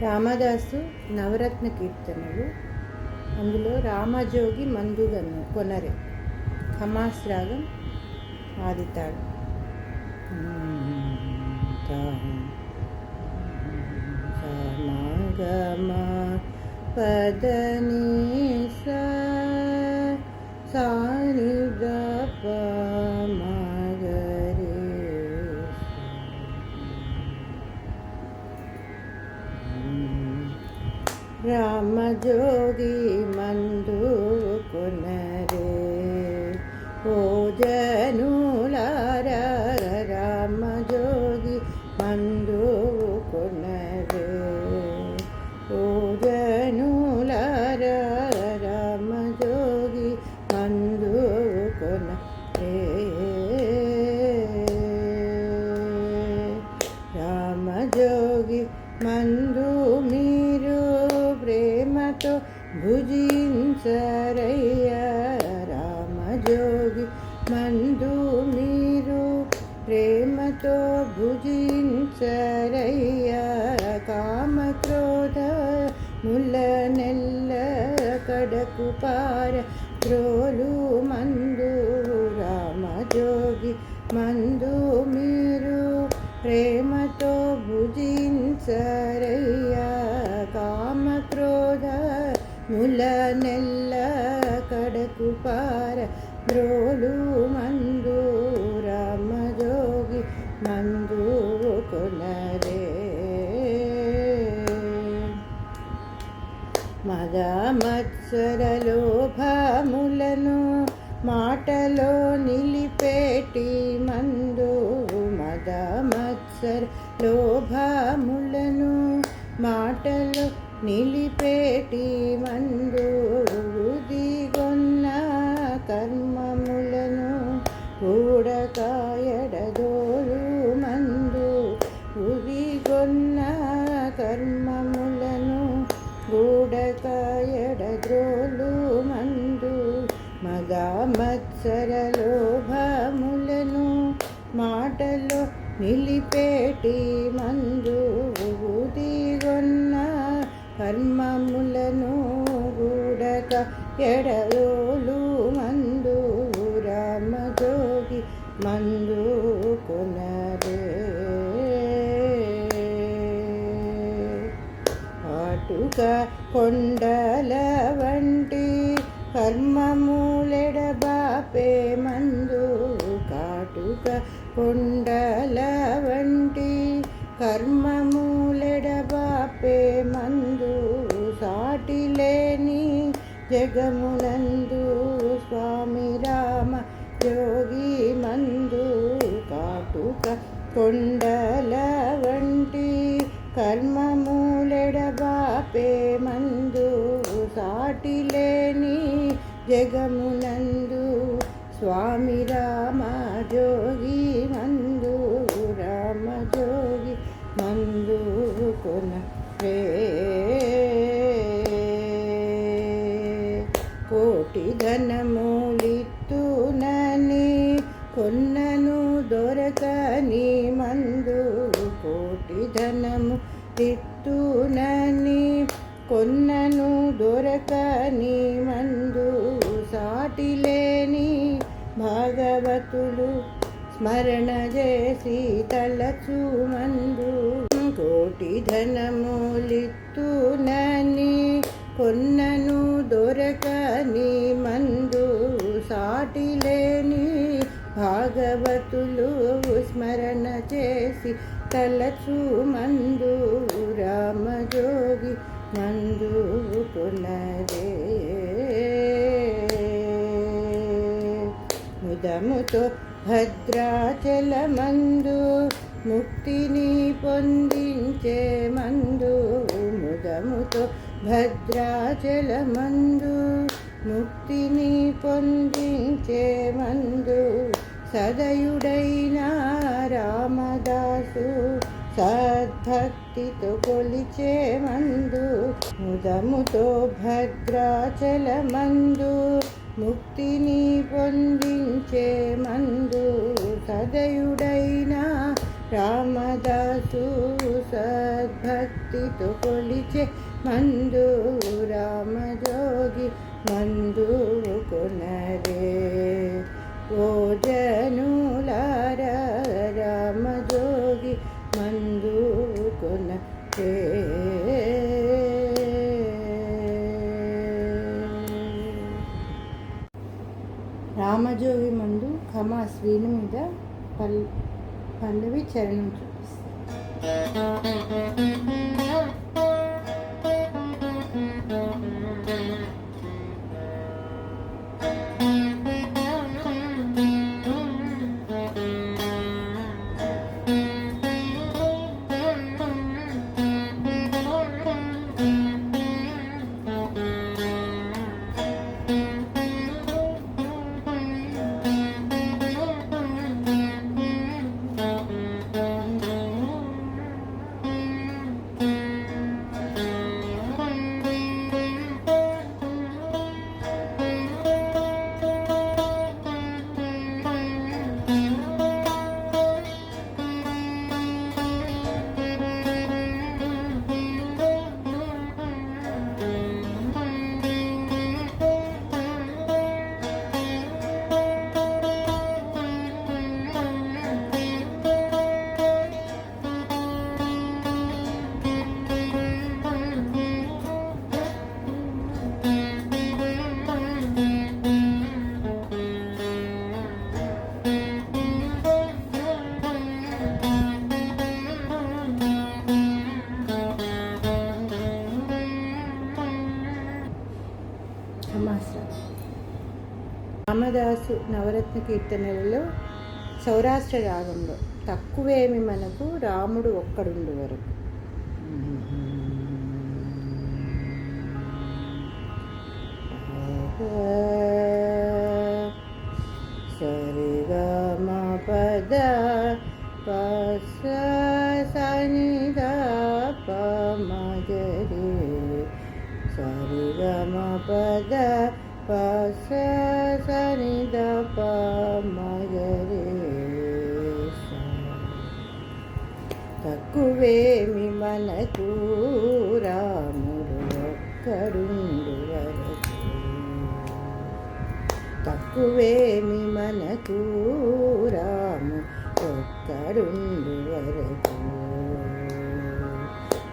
రామదాసు నవరత్న కీర్తనలు. అందులో రామజోగి మందుగను కొనరే ఖమాస్ రాగం ఆదితాడు. సమగమ పదని సానిద మగరే రామజోగి మందు కొనరే ఓ జనులారా, రామజోగి మందు కొనరే ఓ జనులారా, రామజోగి మందు కొనరే రామజోగి మందు మీరు ప్రేమతో భుజించరయ్యా, రామజోగి మందు మీరు ప్రేమతో భుజించరయ్యా, కామక్రోధ ముల నెల్ల కడకు పార త్రోలు మందు రామజోగి మందు మీరు ప్రేమతో భుజించరయ్యా, కామక్రోధ ముల నెల్ల కడకు పార త్రోలు మందు రామజోగి మందు కొనరే మద మత్సర లోభములను మాటలో నిలిపేటి మందు, మద మత్సర లోభములను మాటలో నిలిపేటి మందు, ఉదిగొన్న కర్మములను కూడకాయడదోలు మందు, ఉదిగొన్న కర్మములను కూడకాయడద్రోలు మందు, మద మత్సర లోభములను మాటలో నిలిపేటి మందు, ఉదిగొన్న కర్మములను కూడక ఎడలోలు మందు రామజోగి మందు కొనరే కాటుక కొండల వంటి కర్మములెడబాపే మందు, కాటుక కొండల వంటి కర్మములెడబాపే మందు, సాటి లేని జగమునందు స్వామి రామ జోగి మందు, కాటుక కొండల వంటి కర్మములెడబాపే మందు, సాటి లేని జగమునందు స్వామి రామ జోగి మందు రామజోగి మందు కొనరే కోటి ధనములిత్తునని కొన్నను దొరకని మందు, కోటి ధనము తిత్తునని కొన్నను దొరకని మందు, సాటి లేని భాగవతులు స్మరణ చేసి తలచు మందు, కోటి ధనములిత్తునని కొన్నను దొరకని మందు, సాటి లేని భాగవతులు స్మరణ చేసి తలచు మందు రామజోగి మందు కొనరే ముదముతో భద్రాచల మందు ముక్తిని పొందించే మందు, ముదముతో భద్రాచల మందు ముక్తిని పొందించే మందు, సదయుడైన రామదాసు సద్భక్తితో కొలిచే మందు, ముదముతో భద్రాచల మందు ముక్తిని పొందించే మందు, సదయుడైన రామదాసు సద్భక్తితో కొలిచే మందు రామజోగి మందు కొనరే. ఓ జనులారా రామజోగి మందు కొనరే. రామజోగి మందు ఖమా స్క్రీన్ మీద పల్లవి చరణం రామదాసు నవరత్న కీర్తనలలో సౌరాష్ట్ర రాగంలో తక్కువేమి మనకు రాముడు ఒక్కడుండు వరకు. సరిగా మా పద పస సనిదా పమగరి సరిగా మా పద పస సనిద పమగరి. తక్కువేమి మనకు రాముడు ఒక్కడుండు వరకు. తక్కువేమి మనకు రాము ఒక్కడుండు వరకు.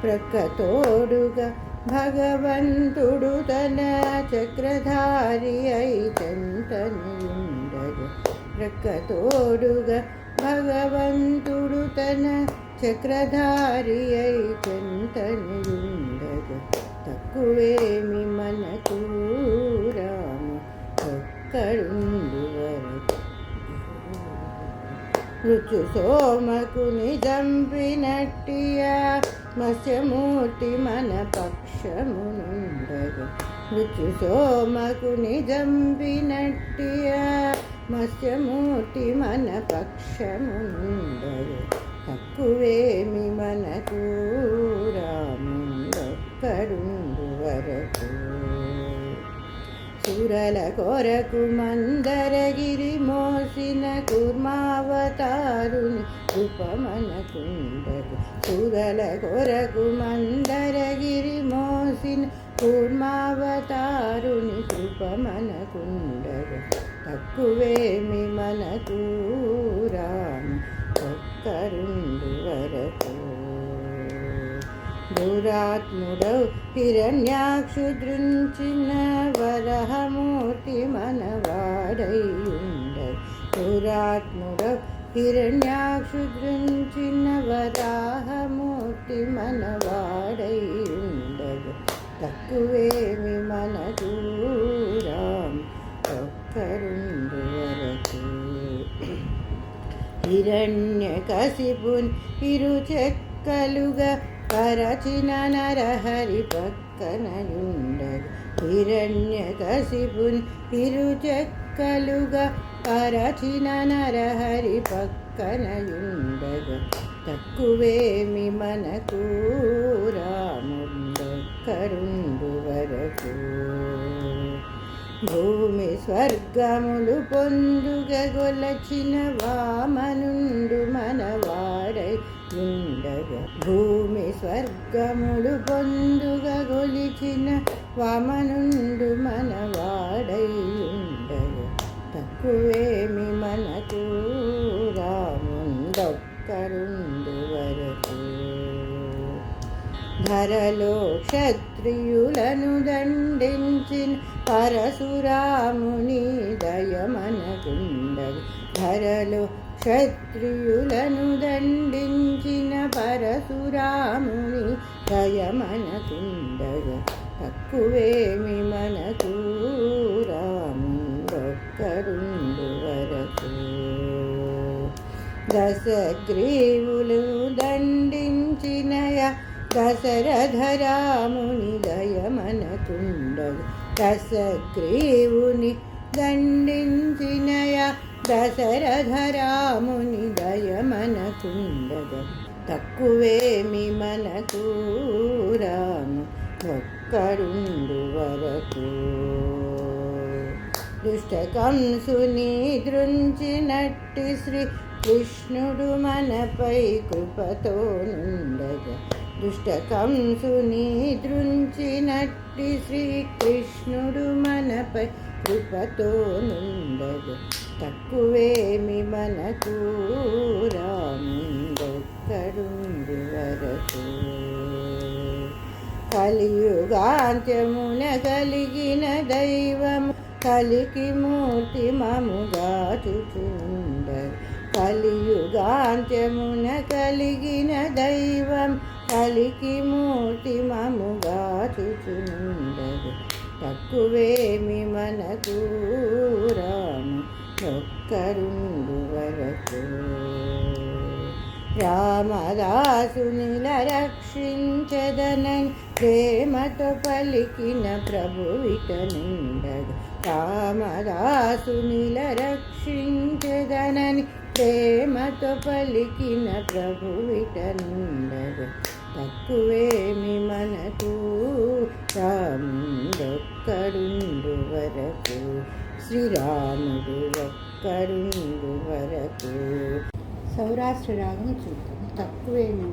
ప్రక్కతోడుగా భగవంతుడు తన చక్రధారి అయి చెంతనియుండగా. ప్రక్కతోడుగా భగవంతుడు తన చక్రధారి అయి చెంతనియుండగా. తక్కువేమి మనకు రాము ఒక్కడుండు వరకు. రుచు సోమకుని చంపినట్టియా మత్స్యమూర్తి మన పక్షమునుండగా. రుచు సోమకుని చంపినట్టియా మత్స్యమూర్తి మన పక్షమునుండగా. తక్కువేమి మనకు రాముడొక్కడుండు వరకు. సురల కొరకు మందరగిరి మోసిన కూర్మావతారుని రూపమనకుండగా. సురల కొరకు మందరగిరి మోసిన కూర్మావతారుని రూపమనకుండగా. తక్కువేమి మనకు రాము ఒక్కడుండు వరకు. దురాత్ముడౌ హిరణ్యాక్షు దృంచిన వరహమూర్తి మనవాడై ఉండగా. దురాత్ముడౌ హిరణ్యాక్షు దృంచిన వరాహమూర్తి మనవాడై ఉండగా. తక్కువేమి మనకు రాము ఒక్కడుండు వరకు. హిరణ్యకశిపుని ఇరుచెక్కలుగా పరచిన నరహరి పక్కనయుండగా. హిరణ్యకశిపుని ఇరుచెక్కలుగా పరచిన నరహరి పక్కనయుండగా. తక్కువేమి మనకు రాముడొక్కడుండు వరకు. భూమి స్వర్గములు పొందుగ గొలచిన వామనుండు మనవాడై ఉండగా భూమి స్వర్గములు పొందుగా గొలిచిన వామనుండు మనవాడై ఉండగా తక్కువేమి మనకు రాముండొక్కరుండు వరకు ధరలో క్షత్రియులను దండించిన పరశురాముని దయమనకుండగా ధరలో క్షత్రియులను దండించిన పరశురాముని దయమనకుండగా తక్కువేమి మనకు రాముడొక్కరుండు వరకు దశగ్రీవులు దండించినయ దశరథరాముని దయమనకుండగా దశగ్రీవుని దండించినయ దశరథరాముని దయమనకుండగా తక్కువేమి మనకు రాము ఒక్కరుండు వరకు దుష్టకంసుని దృంచినట్టి శ్రీ కృష్ణుడు మనపై కృపతో నుండగా దుష్టకంసుని దృంచినట్టి శ్రీకృష్ణుడు మనపై కృపతో నుండగా తక్కువేమి మనకు రాముడొక్కరుండు వరకు కలియుగాంత్యమున కలిగిన దైవము కలికి మూర్తి మముగా చుచుండగా కలియుగాంత్యమున కలిగిన దైవం కలికి మూర్తి మముగా చుచుండగా తక్కువేమి మనకు రాముడొక్కరుండు వరకు రామదాసునిల రక్షించదనని ప్రేమతో పలికిన ప్రభువిటనుండగా రామదాసునిల రక్షించదనని ప్రేమతో పలికిన ప్రభువిటనుండగా తక్కువేమి మనకు రాముడొక్కరుండు వరకు శ్రీరాముడు ఒక్కరుండు వరకు సౌరాష్ట్ర రాగం చూద్దాం తక్కువేమి